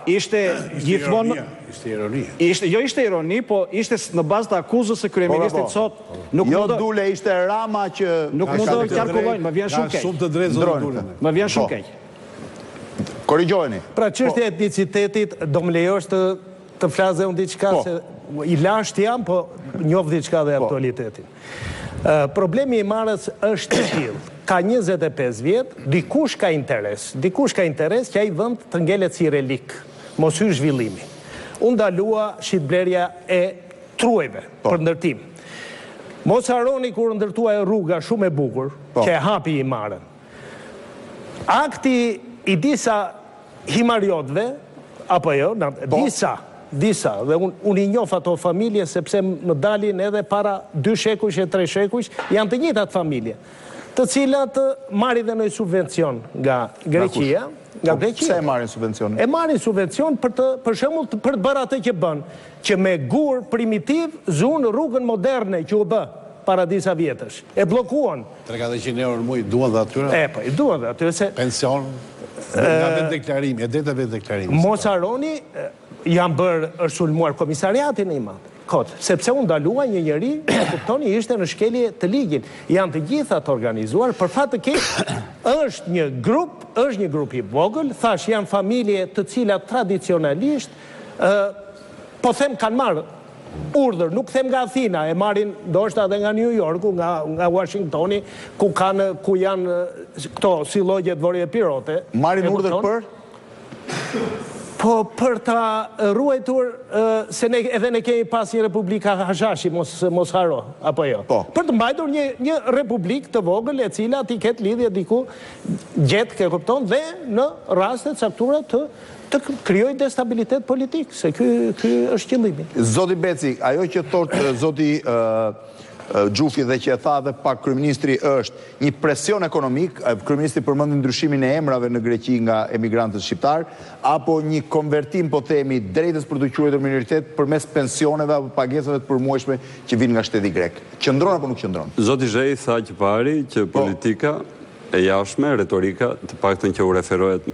Ishte gjithmonë... Ishte ironi. Jo ishte ironi, po ishte në bazë të akuzës së kryeministit sot. Jo dule, ishte Rama që... Nuk mund të qarkullojnë, më vjen shumë keq. Ka shumë të drejtë zonë dule. Më vjen shumë keq. Korrigjojeni. Pra çështja e etnicitetit do më lejosh të flasë unë diçka se i lashtë jam, po njoh diçka dhe aktualitetin. Problemi i marrës është i tillë. Ka 25 vjet, dikush ka interes që ai vend të ngelet si relik, mos hyj zhvillimi. U ndalua shitblerja e truajve për ndërtim. Mos harroni kur ndërtuaj rruga shumë e bukur, që e hapi i marrën. Akti i disa himariotëve, apo jo, disa, dhe unë i njoh ato familje sepse më dalin edhe para 2 shekujsh e 3 shekujsh, janë të njëjtat familje, të cilat marrin dhe në subvencion nga Greqia. Pse e marrin subvencion? E marrin subvencion për shembull për të bërë atë që bën, që me gur primitiv zunë rrugën moderne që u bë para disa vjetësh. E bllokuan. 300 euro në muaj duan dhe atyre? Po, i duan dhe atyre se... Pension, nga vetë deklarimi, e deta vetë deklarimi. Mos harroni, është sulmuar komisariatin e imat. Sepse unë ndaluaj një njeri, kuptoni, ishte në shkelje të ligjit. Janë të gjitha të organizuar, për fat të keq, është një grup i vogël, thash janë familje të cilat tradicionalisht, po them kanë marrë urdhër, nuk them nga Athina, e marrin ndoshta edhe nga New Yorku, nga Washingtoni, ku janë këto sillogjet vorje pirote. Marrin urdhër për? Po për ta ruajtur, se edhe ne kemi pas një Republika Hashashi, mos haro, apo jo. Për të mbajtur një republik të vogël e cila ti ketë lidhje diku gjetë, ke kupton, dhe në rastet caktuara të krijojë destabilitet politik, se ky është qëllimi. Zoti Beci, ajo që thotë zoti Gjufi dhe që e tha dhe pak kryeministri është një presion ekonomik, kryeministri përmendi ndryshimin e emrave në Greqi nga emigrantët shqiptar, apo një konvertim, po themi, drejtës për të quajtur minoritet përmes pensioneve apo pagesave të përmuajshme që vinë nga shteti grek. Qëndron apo nuk qëndron? Zoti Zhej tha që pari që politika e jashtme, retorika, të paktën që u referohet